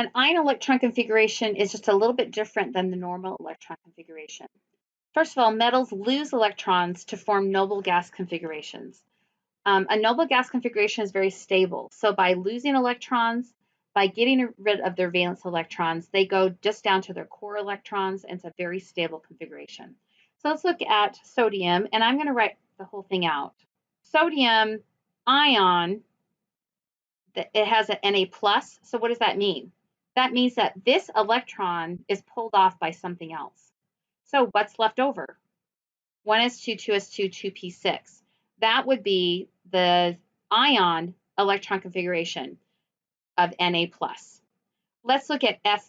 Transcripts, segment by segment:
An ion electron configuration is just a little bit different than the normal electron configuration. First of all, metals lose electrons to form noble gas configurations. A noble gas configuration is very stable. So by losing electrons, by getting rid of their valence electrons, they go just down to their core electrons, and it's a very stable configuration. So let's look at sodium, and I'm going to write the whole thing out. Sodium ion, it has an Na+. So what does that mean? That means that this electron is pulled off by something else. So what's left over? 1s2, 2s2, 2p6. That would be the ion electron configuration of Na+. Let's look at F-.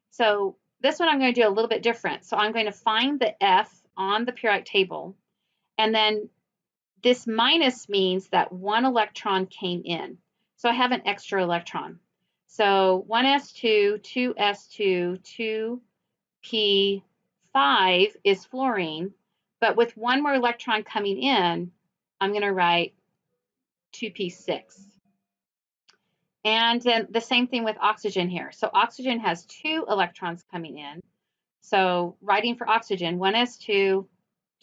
So this one I'm going to do a little bit different. So I'm going to find the F on the periodic table, and then this minus means that one electron came in. So I have an extra electron. So 1s2, 2s2, 2p5 is fluorine, but with one more electron coming in, I'm going to write 2p6. And then the same thing with oxygen here. So oxygen has 2 electrons coming in. So writing for oxygen, 1s2,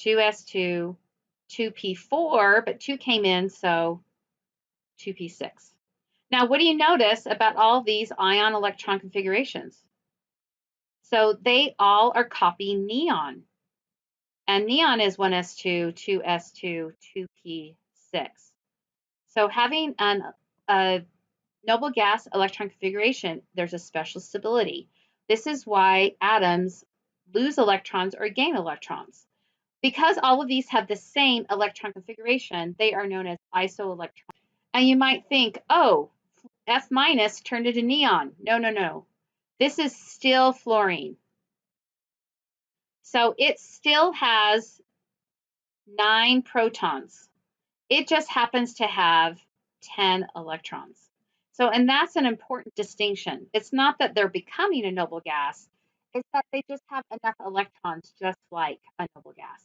2s2, 2p4, but 2 came in, so 2p6. Now, what do you notice about all these ion electron configurations? So they all are copying neon. And neon is 1s2, 2s2, 2p6. So having a noble gas electron configuration, there's a special stability. This is why atoms lose electrons or gain electrons. Because all of these have the same electron configuration, they are known as isoelectrons. And you might think, oh, F- turned into neon. No, no, no. This is still fluorine. So it still has 9 protons. It just happens to have 10 electrons. So, and that's an important distinction. It's not that they're becoming a noble gas, it's that they just have enough electrons, just like a noble gas.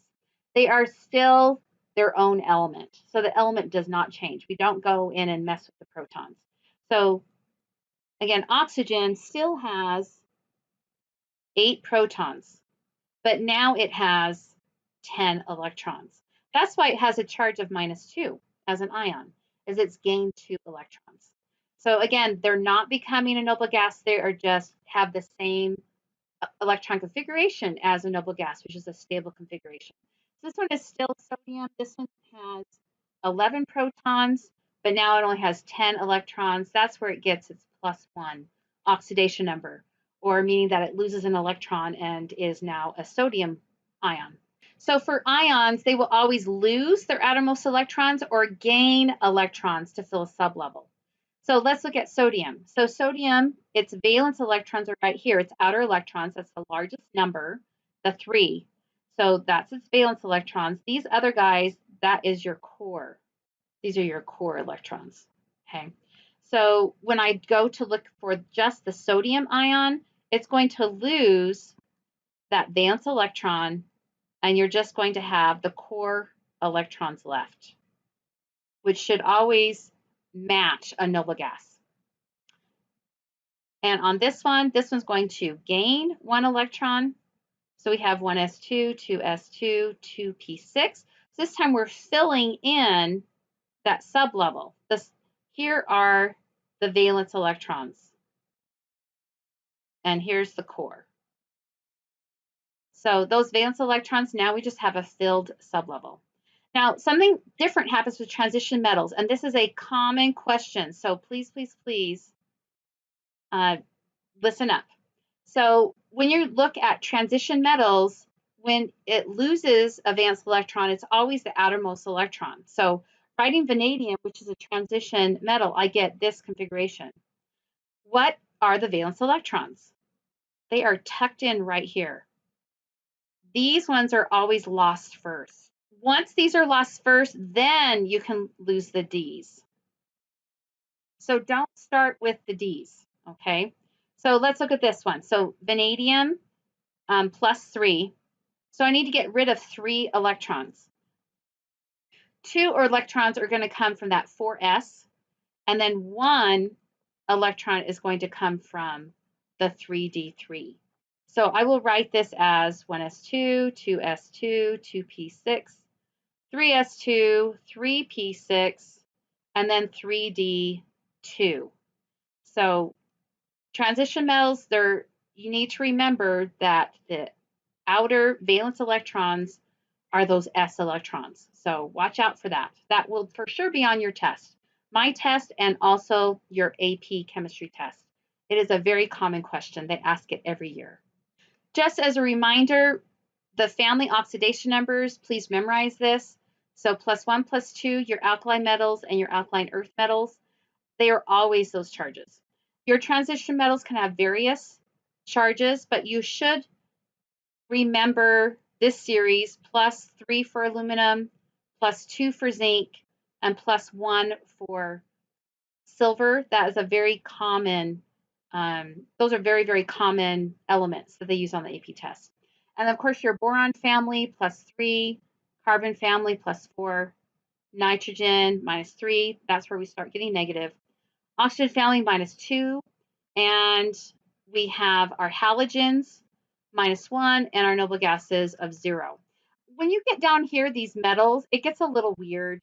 They are still their own element. So the element does not change. We don't go in and mess with the protons. So again, oxygen still has 8 protons, but now it has 10 electrons. That's why it has a charge of -2 as an ion, is it's gained 2 electrons. So again, they're not becoming a noble gas. They are just have the same electron configuration as a noble gas, which is a stable configuration. So this one is still sodium. This one has 11 protons, but now it only has 10 electrons. That's where it gets its +1 oxidation number, or meaning that it loses an electron and is now a sodium ion. So for ions, they will always lose their outermost electrons or gain electrons to fill a sublevel. So let's look at sodium. So sodium, its valence electrons are right here. Its outer electrons, that's the largest number, the 3. So that's its valence electrons. These other guys, that is your core. These are your core electrons, okay? So when I go to look for just the sodium ion, it's going to lose that valence electron, and you're just going to have the core electrons left, which should always match a noble gas. And on this one's going to gain 1 electron. So we have 1s2, 2s2, 2p6. So this time we're filling in that sublevel. Here are the valence electrons. And here's the core. So those valence electrons, now we just have a filled sublevel. Now, something different happens with transition metals, and this is a common question. So please, please, please listen up. So when you look at transition metals, when it loses a valence electron, it's always the outermost electron. So writing vanadium, which is a transition metal, I get this configuration. What are the valence electrons? They are tucked in right here. These ones are always lost first. Once these are lost first, then you can lose the Ds. So don't start with the Ds, okay? So let's look at this one. So vanadium +3. So I need to get rid of 3 electrons. 2 electrons are going to come from that 4s, and then 1 electron is going to come from the 3d3. So I will write this as 1s2, 2s2, 2p6, 3s2, 3p6, and then 3d2. So transition metals, you need to remember that the outer valence electrons are those s electrons. So watch out for that. That will for sure be on your test, my test, and also your AP chemistry test. It is a very common question. They ask it every year. Just as a reminder, the family oxidation numbers, please memorize this. So +1, +2, your alkali metals and your alkaline earth metals, they are always those charges. Your transition metals can have various charges, but you should remember this series: +3 for aluminum, +2 for zinc, and +1 for silver. That is a very common, those are very, very common elements that they use on the AP test. And of course, your boron family, +3, carbon family, +4, nitrogen, -3. That's where we start getting negative. Oxygen family, -2. And we have our halogens, -1, and our noble gases of 0. When you get down here, these metals, it gets a little weird.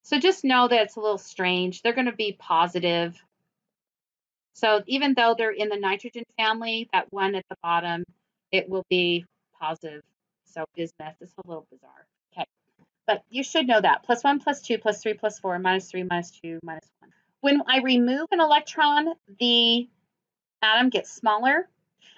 So just know that it's a little strange. They're going to be positive. So even though they're in the nitrogen family, that one at the bottom, it will be positive. So bismuth is a little bizarre. Okay, but you should know that. +1, +2, +3, +4, -3, -2, -1. When I remove an electron, the atom gets smaller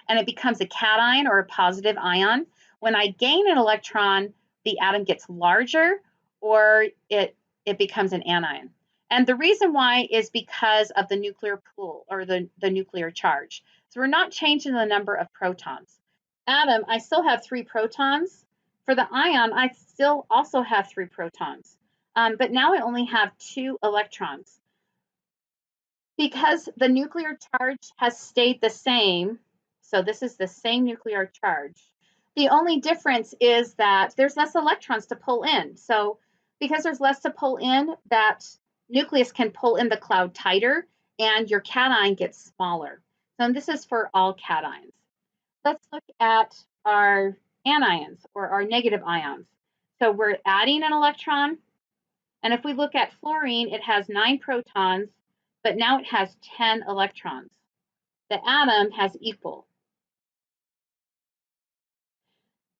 and it becomes a cation or a positive ion. When I gain an electron, the atom gets larger or it becomes an anion. And the reason why is because of the nuclear pool or the nuclear charge. So we're not changing the number of protons. Atom, I still have 3 protons. For the ion, I still also have 3 protons. But now I only have 2 electrons. Because the nuclear charge has stayed the same, so this is the same nuclear charge. The only difference is that there's less electrons to pull in. So because there's less to pull in, that nucleus can pull in the cloud tighter and your cation gets smaller. So this is for all cations. Let's look at our anions or our negative ions. So we're adding an electron. And if we look at fluorine, it has 9 protons, but now it has 10 electrons. The atom has equal.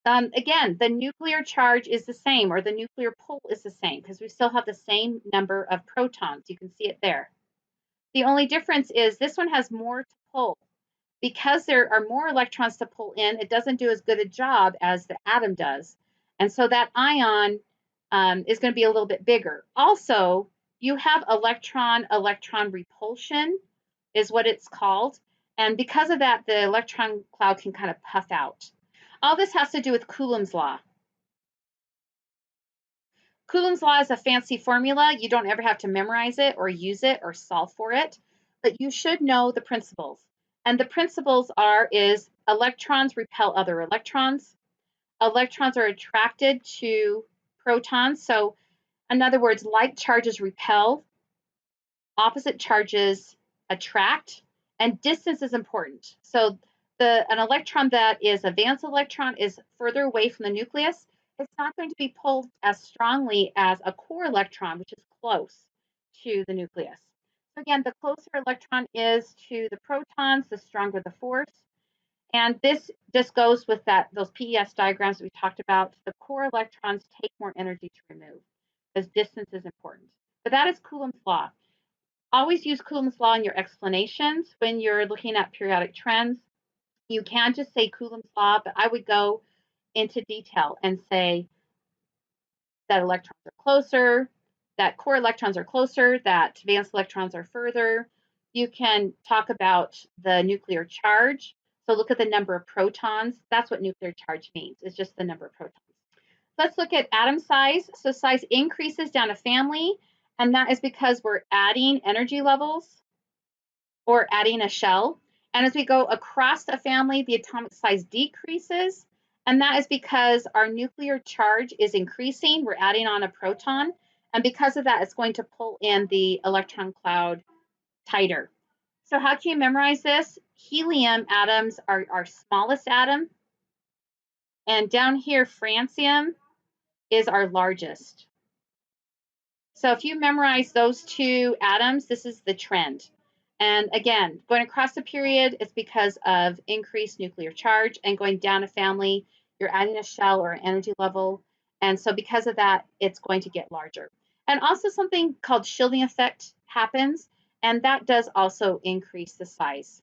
Again, the nuclear charge is the same, or the nuclear pull is the same, because we still have the same number of protons. You can see it there. The only difference is this one has more to pull. Because there are more electrons to pull in, it doesn't do as good a job as the atom does. And so that ion is going to be a little bit bigger. Also, you have electron repulsion is what it's called. And because of that, the electron cloud can kind of puff out. All this has to do with Coulomb's law. Coulomb's law is a fancy formula. You don't ever have to memorize it or use it or solve for it, but you should know the principles. And the principles is electrons repel other electrons. Electrons are attracted to protons. So in other words, like charges repel, opposite charges attract, and distance is important. So an electron that is a valence electron is further away from the nucleus. It's not going to be pulled as strongly as a core electron, which is close to the nucleus. So again, the closer electron is to the protons, the stronger the force. And this just goes with those PES diagrams that we talked about. The core electrons take more energy to remove because distance is important. But that is Coulomb's law. Always use Coulomb's law in your explanations when you're looking at periodic trends. You can just say Coulomb's law, but I would go into detail and say that electrons are closer, that core electrons are closer, that valence electrons are further. You can talk about the nuclear charge. So look at the number of protons. That's what nuclear charge means. It's just the number of protons. Let's look at atom size. So size increases down a family, and that is because we're adding energy levels or adding a shell. And as we go across a family, the atomic size decreases. And that is because our nuclear charge is increasing. We're adding on a proton. And because of that, it's going to pull in the electron cloud tighter. So how can you memorize this? Helium atoms are our smallest atom, and down here, francium is our largest. So if you memorize those two atoms, this is the trend. And again, going across the period, it's because of increased nuclear charge, and going down a family, you're adding a shell or an energy level. And so because of that, it's going to get larger. And also something called shielding effect happens, and that does also increase the size.